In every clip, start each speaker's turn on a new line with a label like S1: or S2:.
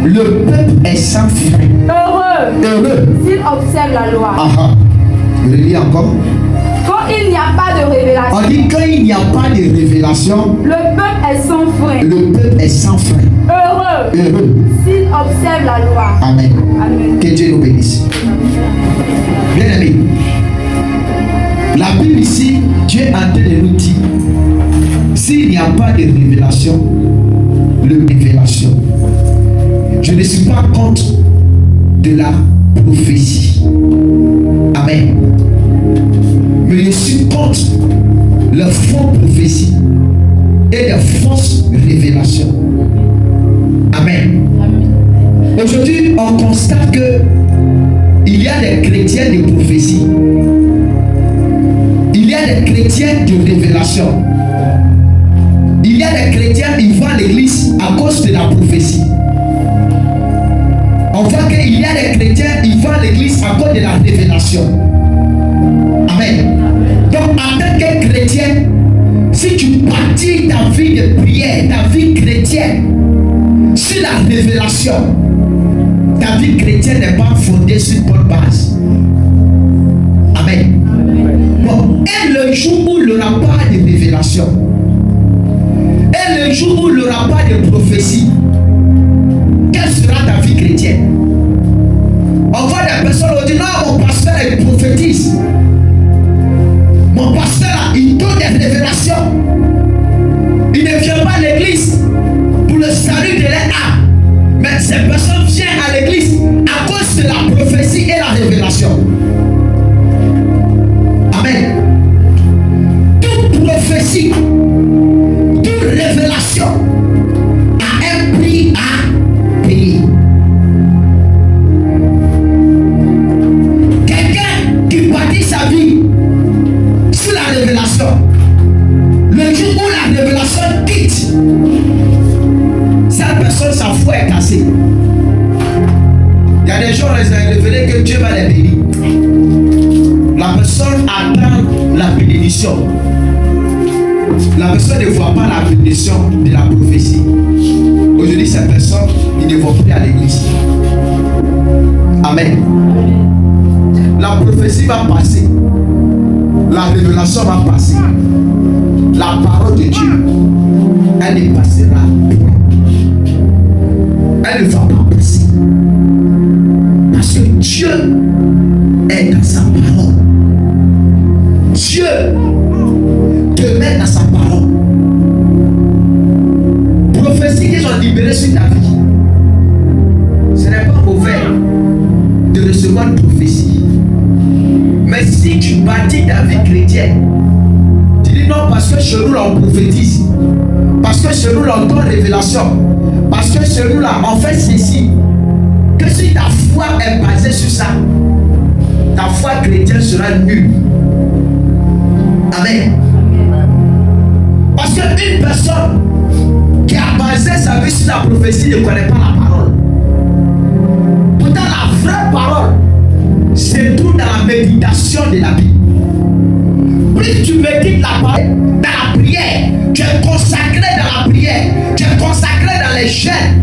S1: Le peuple est sans frein. Heureux
S2: s'il observe la loi.
S1: Je le lis encore.
S2: Quand il n'y a pas de révélation.
S1: On dit quand il n'y a pas de révélation.
S2: Le peuple est sans frein.
S1: Le peuple est sans frein.
S2: Heureux s'il observe la loi.
S1: Amen.
S2: Amen.
S1: Que Dieu nous bénisse. Bien aimé. La Bible ici, Dieu est en train de nous dire, s'il n'y a pas de révélation, je ne suis pas contre de la prophétie. Amen. Mais je suis contre la fausse prophétie et les fausses révélations. Amen. Aujourd'hui, on constate que il y a des chrétiens de prophétie. Il y a des chrétiens de révélation. Il y a des chrétiens qui vont à l'église à cause de la prophétie. On voit qu'il y a des chrétiens qui vont à l'église à cause de la révélation. Amen. Donc en tant que chrétien, si tu bâtis ta vie de prière, ta vie chrétienne sur la révélation, ta vie chrétienne n'est pas fondée sur une bonne base. Amen. Bon, et le jour où il n'y aura pas de révélation, et le jour où il n'y aura pas de prophétie, quelle sera ta vie chrétienne? On voit des personnes qui disent non, mon pasteur il prophétise. Mon pasteur là, il donne des révélations. Il ne vient pas à l'église pour le salut de l'âme. Mais ces personnes viennent à l'église à cause de la prophétie et la révélation. Amen. Toute prophétie, toute révélation a un prix à payer. Quelqu'un qui bâtit sa vie sur la révélation, le jour où la révélation quitte, cette personne, sa foi est cassée. Il y a des gens qui ont révélé que Dieu va les bénir. La personne attend la bénédiction. La personne ne voit pas la bénédiction de la prophétie. Aujourd'hui, cette personne, ils ne vont plus à l'église. Amen. La prophétie va passer. La révélation va passer. La parole de Dieu, elle ne passera plus. Elle ne va pas passer. Parce que Dieu est dans sa parole. Dieu te met dans sa parole. Prophétie qu'ils ont libérée sur ta vie. Ce n'est pas mauvais de recevoir une prophétie. Mais si tu bâtis ta vie chrétienne, tu dis non parce que chez nous là on prophétise. Parce que chez nous là on donne révélation. Parce que chez nous là on fait ceci. Que si ta foi est basée sur ça, ta foi chrétienne sera nulle. Amen. Parce qu'une personne qui a basé sa vie sur la prophétie ne connaît pas la parole. Pourtant la vraie parole se trouve dans la méditation de la Bible. Plus tu médites la parole dans la prière, tu es consacré dans la prière, tu es consacré dans les jeûnes.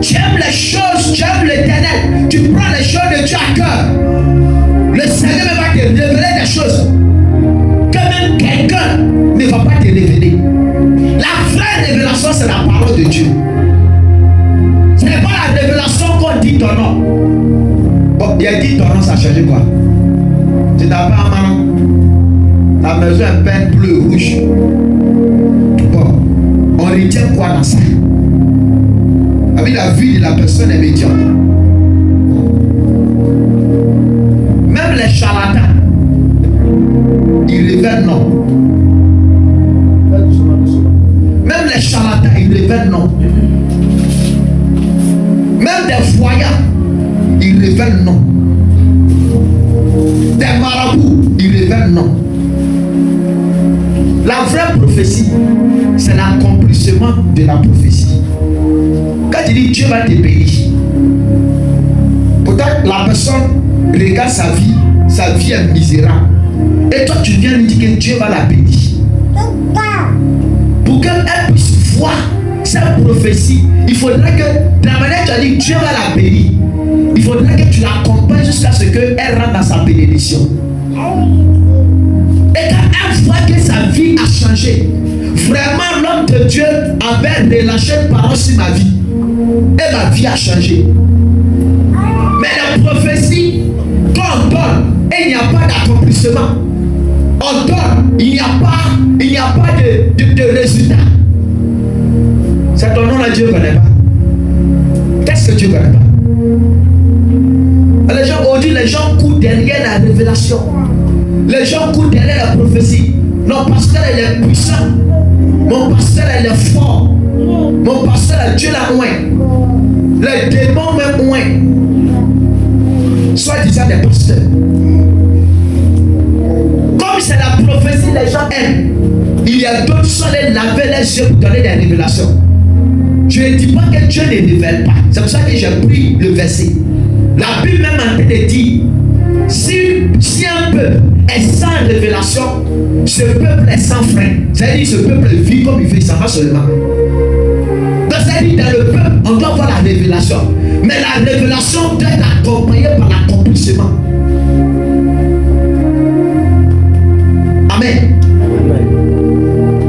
S1: Tu aimes les choses, tu aimes l'éternel, tu prends les choses de Dieu à cœur. Le Seigneur va te révéler des choses que même quelqu'un ne va pas te révéler. La vraie révélation, c'est la parole de Dieu. Ce n'est pas la révélation qu'on dit ton nom. Bon, il a dit ton nom, ça a changé quoi? Tu t'appelles Amman. Ta maison est peinte bleu, rouge. Bon, on retient quoi dans ça? Avec la vie de la personne est médiocre. Même les charlatans, ils révèlent non. Même les charlatans, ils révèlent non. Même des voyants, ils révèlent non. Des marabouts, ils révèlent non. La vraie prophétie, c'est l'accomplissement de la prophétie. Quand tu dis Dieu va te bénir, pourtant la personne regarde sa vie est misérable. Et toi tu viens lui dire que Dieu va la bénir. Pour qu'elle puisse voir cette prophétie, il faudrait que as dit Dieu va la bénir, il faudrait que tu l'accompagnes jusqu'à ce qu'elle rentre dans sa bénédiction. Et quand elle voit que sa vie a changé, vraiment l'homme de Dieu avait relâché une parole sur ma vie. Et ma vie a changé. Mais la prophétie, quand on donne, et il n'y a pas d'accomplissement. On donne, il n'y a pas de résultat. C'est ton nom là, Dieu ne connaît pas. Qu'est-ce que Dieu ne connaît pas? Les gens aujourd'hui, les gens courent derrière la révélation. Les gens courent derrière la prophétie. Mon pasteur il est puissant. Mon pasteur il est fort. Mon pasteur Dieu l'a loin. Les démons même loin. Soit disant des pasteurs. Comme c'est la prophétie, les gens aiment. Il y a d'autres qui sont allés laver les yeux pour donner des révélations. Je ne dis pas que Dieu ne révèle pas. C'est pour ça que j'ai pris le verset. La Bible même en train de dire, si un peuple est sans révélation, ce peuple est sans frein. C'est-à-dire ce peuple vit comme il vit, ça va seulement. Donc c'est-à-dire dans le peuple, on doit avoir la révélation. Mais la révélation doit être accompagnée par l'accomplissement. Amen.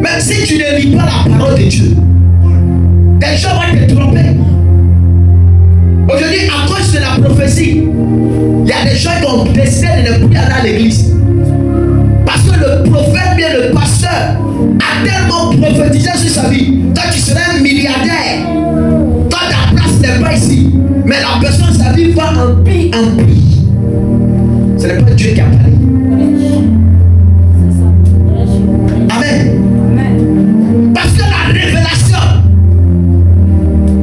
S1: Même si tu ne lis pas la parole de Dieu, des gens vont te tromper. Aujourd'hui, à cause de la prophétie, il y a des gens qui ont décidé de ne plus aller à l'église. Parce que le prophète, bien le pasteur, a tellement prophétisé sur sa vie. Toi, tu serais un milliardaire. Toi, ta place n'est pas ici. Mais la personne, sa vie va en pire en pire. Ce n'est pas Dieu qui a parlé. Amen. Parce que la révélation,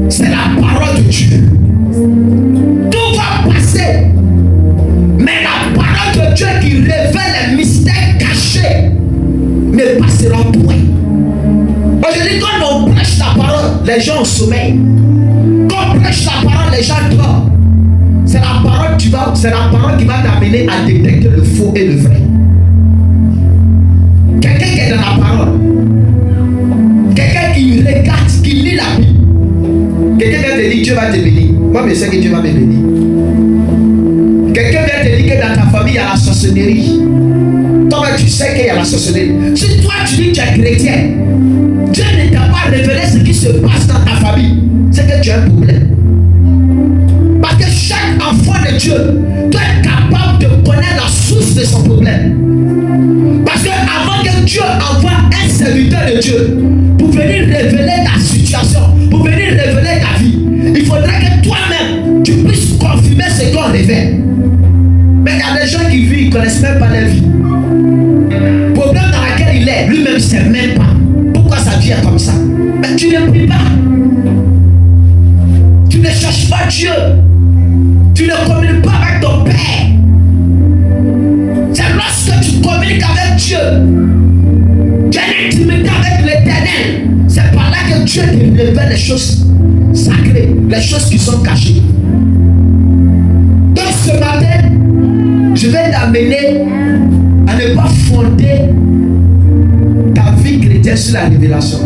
S1: c'est la parole de Dieu. Tout va passer. Mais la parole de Dieu qui révèle les mystères cachés ne passera point. Aujourd'hui, quand on prêche la parole, les gens sommeillent. Quand on prêche la parole, les gens dorment. C'est la parole qui va t'amener à détecter le faux et le vrai. Quelqu'un qui est dans la parole, quelqu'un qui regarde, qui lit la Bible, quelqu'un vient te dire Dieu va te bénir. Moi, je sais que Dieu va me bénir. Quelqu'un vient te dire que dans ta famille il y a la sorcellerie. Toi, tu sais qu'il y a la sorcellerie. Si toi tu dis que tu es chrétien, Dieu ne t'a pas révélé ce qui se passe dans ta famille, c'est que tu as un problème. Parce que chaque enfant de Dieu doit être capable de connaître la source de son problème. Parce que avant que Dieu envoie un serviteur de Dieu pour venir révéler ta situation, pour venir révéler ta vie, il faudrait que toi-même tu puisses confirmer ce qu'on révèle. Mais il y a des gens qui vivent, ils ne connaissent même pas leur vie. Le problème dans lequel il est, lui-même ne sait même pas pourquoi sa vie est comme ça. Mais tu ne pries pas. Tu ne cherches pas Dieu. Tu ne communiques pas avec ton Père. C'est lorsque tu communiques avec Dieu, tu as une intimité avec l'Éternel. C'est par là que Dieu te révèle les choses sacrées, les choses qui sont cachées. Donc ce matin, je vais t'amener à ne pas fonder ta vie chrétienne sur la révélation.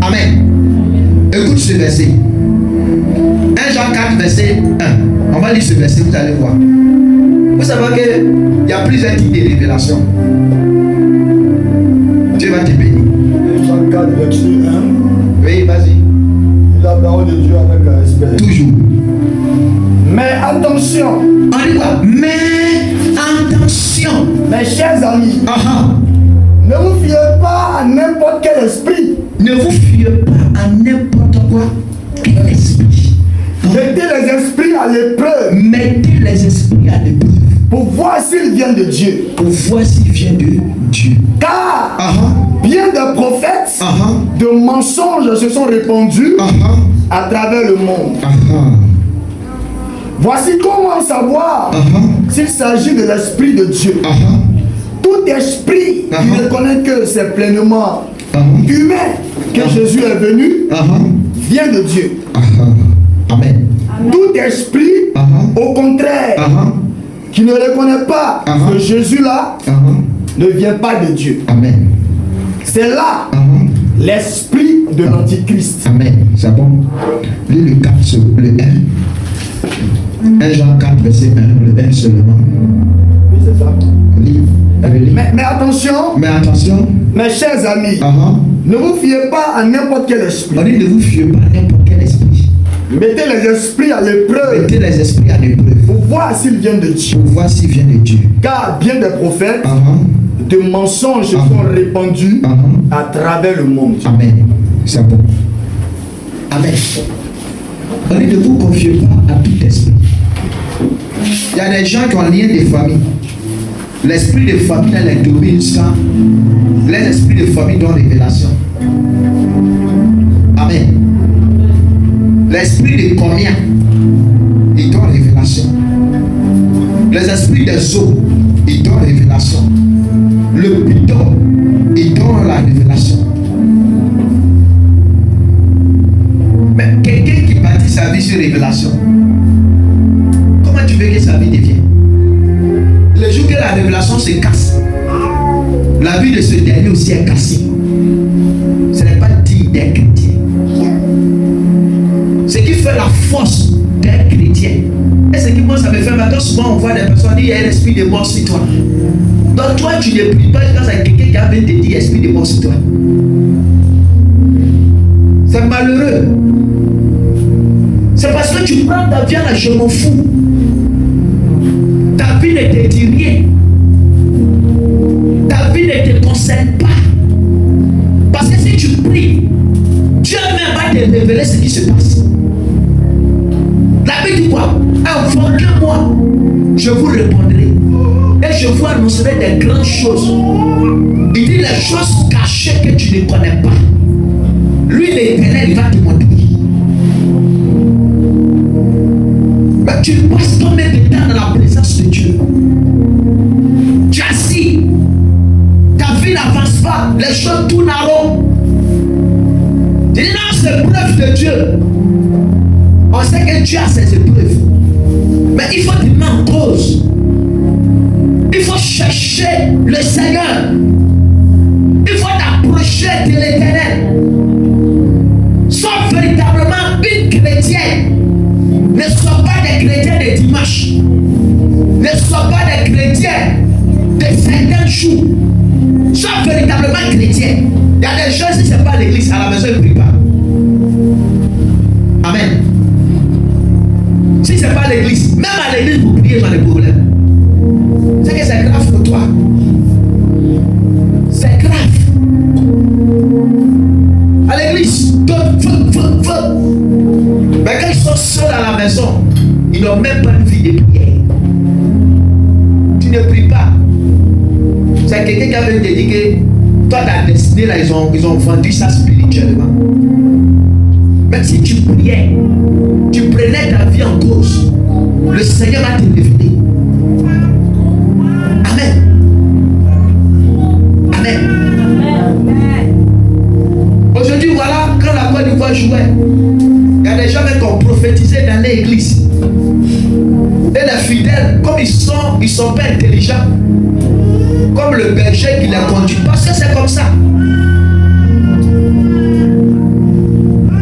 S1: Amen. Écoute ce verset. 1 Jean 4, verset 1. On va lire ce verset, vous allez voir. Vous savez qu'il y a plusieurs types de révélations. Dieu va te bénir.
S3: 1 Jean 4, verset 1.
S1: Oui, vas-y.
S3: La parole de Dieu avec respect.
S1: Toujours.
S3: Mais attention.
S1: On dit quoi? Mais attention.
S3: Mes chers amis. Ne vous fiez pas à n'importe quel esprit.
S1: Ne vous fiez pas à n'importe quoi. Quel esprit?
S3: Mettez les esprits à l'épreuve.
S1: Mettez les esprits à l'épreuve.
S3: Pour voir s'ils viennent de Dieu.
S1: Pour voir s'ils viennent de Dieu.
S3: Car bien des prophètes de mensonges se sont répandus à travers le monde. Voici comment savoir s'il s'agit de l'esprit de Dieu. Tout esprit qui reconnaît que c'est pleinement humain que Jésus est venu vient de Dieu.
S1: Amen.
S3: Tout esprit, au contraire, qui ne reconnaît pas que Jésus-là ne vient pas de Dieu.
S1: Amen.
S3: C'est là l'esprit de l'Antichrist.
S1: Amen. C'est bon. Lis le 4. sur le 1. 1 Jean 4, verset 1, le 1 seulement.
S3: Oui, c'est ça.
S1: Lis.
S3: Mais attention, mes chers amis, ne vous fiez pas à n'importe quel esprit.
S1: On dit ne vous fiez pas à n'importe quel esprit.
S3: Mettez les esprits à l'épreuve.
S1: Mettez les esprits à l'épreuve.
S3: Pour voir s'ils viennent de Dieu.
S1: Pour voir s'ils viennent de Dieu.
S3: Car bien des prophètes, de mensonges sont répandus à travers le monde.
S1: Amen. C'est bon. Amen. On dit ne vous confiez pas à tout esprit. Il y a des gens qui ont un lien de famille. L'esprit de famille les domine quand les esprits de famille donnent révélation. Amen. L'esprit de combien il donne révélation. Les esprits des eaux, ils donnent révélation. Le bidon, il donne la révélation. Mais quelqu'un qui bâtit sa vie sur révélation, comment tu veux que sa vie devienne? Le jour que la révélation se casse, la vie de ce dernier aussi est cassée. Ce n'est pas digne d'un chrétien. Ce qui fait la force d'un chrétien, et ce qui moi ça me fait maintenant, souvent on voit des personnes dire il y a un esprit de mort sur toi. Donc toi tu ne pries pas quand c'est quelqu'un qui a te dire esprit de mort sur toi. C'est malheureux. C'est parce que tu prends ta vie là, je m'en fous. Ta vie ne te dit rien. Ta vie ne te concerne pas. Parce que si tu pries, Dieu même va te révéler ce qui se passe. La Bible dit quoi? Invoquez-moi, je vous répondrai. Et je vous annoncerai des grandes choses. Il dit les choses cachées que tu ne connais pas. Lui, l'Éternel, il va te montrer. Mais tu passes combien de temps dans la présence de Dieu? Tu es assis. Ta vie n'avance pas. Les choses tournent à rond. Tu dis non, c'est preuve de Dieu. On sait que Dieu a ses épreuves. Mais il faut te mettre en cause. Il faut chercher le Seigneur. Il faut t'approcher de l'Éternel. Sois véritablement une chrétienne. Ne sois pas des chrétiens de dimanche. Ne sois pas des chrétiens de 50 jours. Sois véritablement chrétien. Il y a des choses, si ce n'est pas l'église, à la maison, ils ne prient pas. Amen. Si ce n'est pas l'église, même à l'église, vous priez, j'en ai des problèmes. C'est que c'est grave pour toi. C'est grave. À l'église, mais quand ils sont seuls à la maison, ils n'ont même pas une vie de prière. Tu ne pries pas. C'est quelqu'un qui avait te dit que toi, ta destinée, là, ils ont vendu ça spirituellement. Mais si tu priais, tu prenais ta vie en cause, le Seigneur va te révéler. Amen. Amen. Aujourd'hui, voilà, quand la Côte d'Ivoire jouait, il y a des gens qui ont prophétisé dans l'église. Et les fidèles, comme ils sont pas intelligents, comme le berger qui les conduit, parce que c'est comme ça.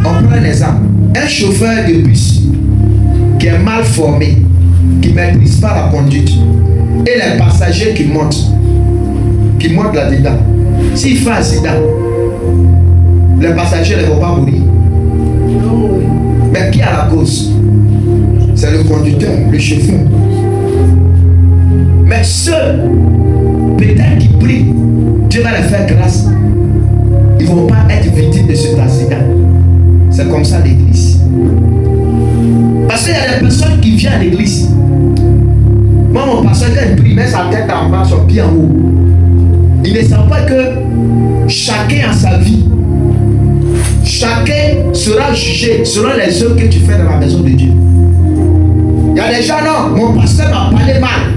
S1: On prend un exemple. Un chauffeur de bus qui est mal formé, qui ne maîtrise pas la conduite, et les passagers qui montent là-dedans. S'il fait un accident, les passagers ne vont pas mourir. Mais qui a la cause? C'est le conducteur, le chauffeur. Mais ceux, peut-être qui prient, Dieu va les faire grâce. Ils ne vont pas être victimes de cet accident. C'est comme ça l'église. Parce qu'il y a des personnes qui viennent à l'église. Moi, mon pasteur, quand il prie, met sa tête en bas, son pied en haut. Il ne sait pas que chacun a sa vie. Chacun sera jugé selon les œuvres que tu fais dans la maison de Dieu. Il y a des gens, non, mon pasteur m'a parlé mal.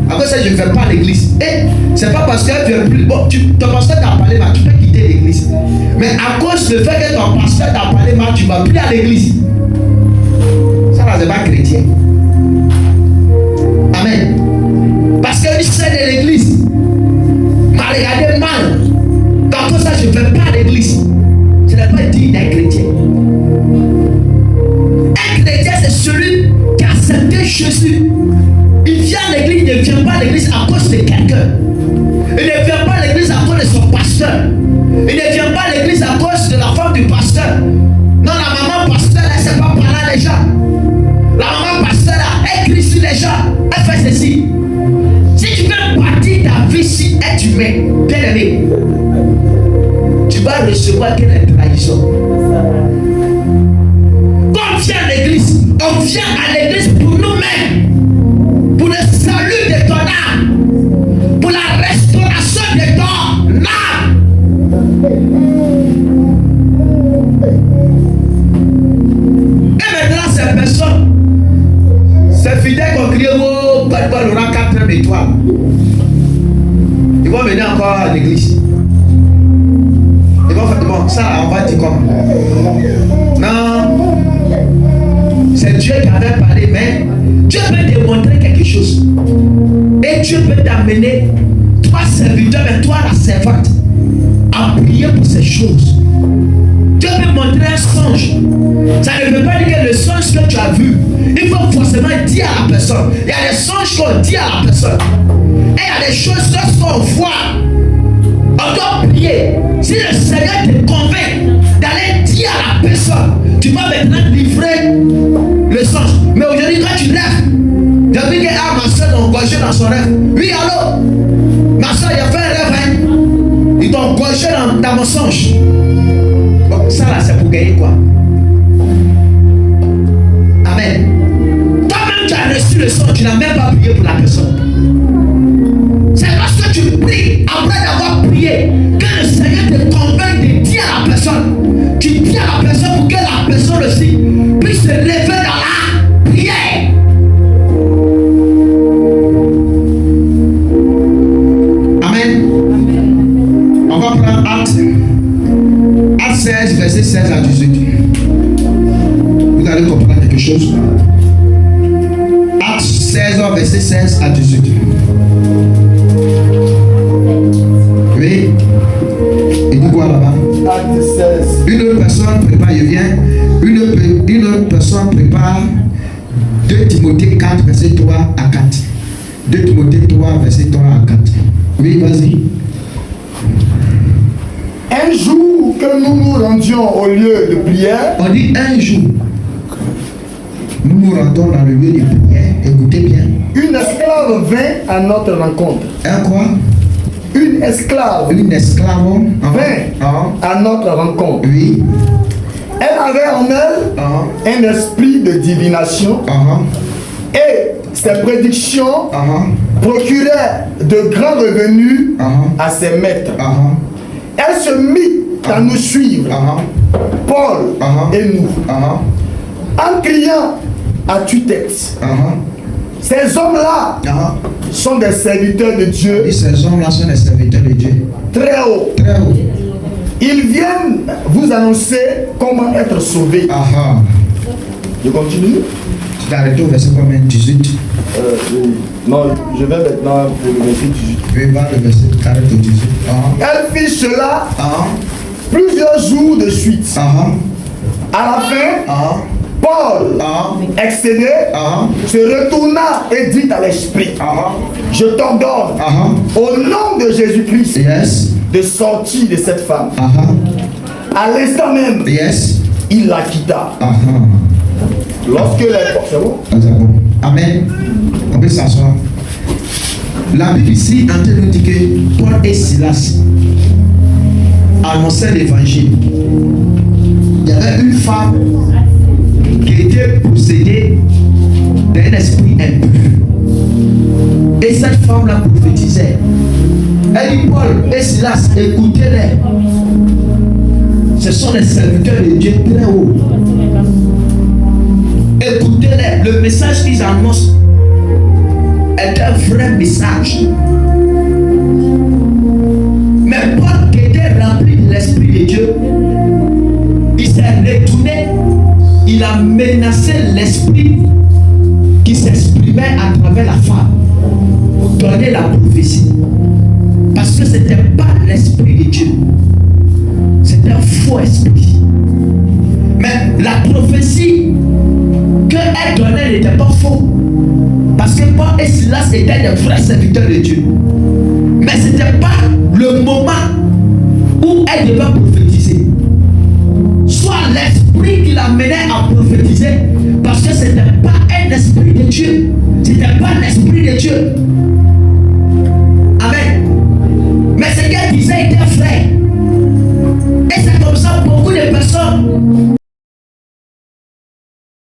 S1: Après ça, je ne vais pas à l'église. Et c'est pas parce qu'elle ne vient plus. Bon, ton pasteur t'a parlé mal, tu peux quitter l'église. Mais à cause du fait que ton pasteur t'a parlé mal, tu ne vas plus à l'église. Ça, là, c'est pas chrétien. Amen. Parce que lui, c'est de l'église. M'a regardé mal. Donc, pour ça, je ne vais pas à l'église. Ce n'est pas digne d'un chrétien. recevoir que la trahison. Quand on vient à l'église, on vient à l'église pour nous-mêmes, pour le salut de ton âme, pour la restauration de ton âme. Et maintenant, ces personnes, ces fidèles qui ont crié, oh, Balbal aura 4 étoiles. Ils vont venir encore à l'église. Ils vont faire, bon, ça, on va dire comment? Non. C'est Dieu qui avait parlé, mais Dieu peut te montrer quelque chose. Et Dieu peut t'amener, toi serviteur, mais toi la servante, à prier pour ces choses. Dieu peut montrer un songe. Ça ne veut pas dire que le songe que tu as vu, il faut forcément dire à la personne. Il y a des songes qu'on dit à la personne. Et il y a des choses lorsqu'on voit, on doit prier. Si le Seigneur te convainc d'aller dire à la personne, tu vas maintenant livrer le songe. Mais aujourd'hui, quand tu rêves, tu as vu que ma soeur t'a engagé dans son rêve. Oui, allô? Ma soeur, il a fait un rêve, hein? Ils t'ont engagé dans mon songe. Bon, ça là, c'est pour gagner quoi? Amen. Toi-même, tu as reçu le songe, tu n'as même pas prié pour la personne. C'est lorsque tu pries, après d'avoir prié, que le Seigneur te convainc de dire à la personne. Tu dis à la personne pour que la personne aussi puisse se lever dans la prière. Amen. On va prendre Acte 16, verset 16 à 18. Vous allez comprendre quelque chose. Acte 16, verset 16 à 18. Oui. Et nous quoi là-bas?
S3: Acte 16.
S1: Une personne prépare, je viens. Une personne prépare 2 Timothée 4, verset 3 à 4. 2 Timothée 3, verset 3 à 4. Oui, vas-y.
S3: Un jour que nous nous rendions au lieu de prière,
S1: On dit un jour, nous nous rendons dans le lieu de prière. Écoutez bien.
S3: une esclave vint à notre rencontre.
S1: Un quoi?
S3: Une esclave
S1: Une esclave
S3: vint à notre rencontre.
S1: Oui.
S3: Elle avait en elle un esprit de divination et ses prédictions procuraient de grands revenus à ses maîtres. Elle se mit à nous suivre, Paul et nous, en criant à tue-tête. Ces hommes-là sont des serviteurs de Dieu.
S1: Et ces hommes-là sont des serviteurs de Dieu.
S3: Très haut.
S1: Très haut.
S3: Ils viennent vous annoncer comment être sauvés. Je continue.
S1: Tu t'es arrêté au verset combien? 18.
S3: Oui. Non, je vais maintenant pour le verset 18.
S1: Oui, va le verset, t'arrêtes au 18.
S3: Elle fit cela plusieurs jours de suite. À la fin, Paul, excédé, se retourna et dit à l'esprit, je t'ordonne, au nom de Jésus-Christ, de sortir de cette femme. À l'instant même, il la quitta. Lorsque les portes... C'est bon?
S1: Amen. On peut s'asseoir. La Bible ici en train de nous dire que Paul et Silas annonçaient l'évangile. Il y avait une femme qui était possédée d'un esprit impur. Et cette femme-là prophétisait. Elle dit, Paul et Silas, écoutez-les. Ce sont les serviteurs de Dieu très haut. Écoutez-les. Le message qu'ils annoncent est un vrai message. Mais Paul, qui était rempli de l'Esprit de Dieu, il s'est retourné. Il a menacé l'esprit qui s'exprimait à travers la femme pour donner la prophétie. Parce que ce n'était pas l'Esprit de Dieu. C'était un faux esprit. Mais la prophétie qu'elle donnait n'était pas faux. Parce que Paul et Silas étaient des vrais serviteurs de Dieu. Mais ce n'était pas le moment où elle devait prophétiser. Soit l'esprit qui l'amenait à prophétiser, parce que ce n'était pas un esprit de Dieu. Ce n'était pas l'esprit de Dieu.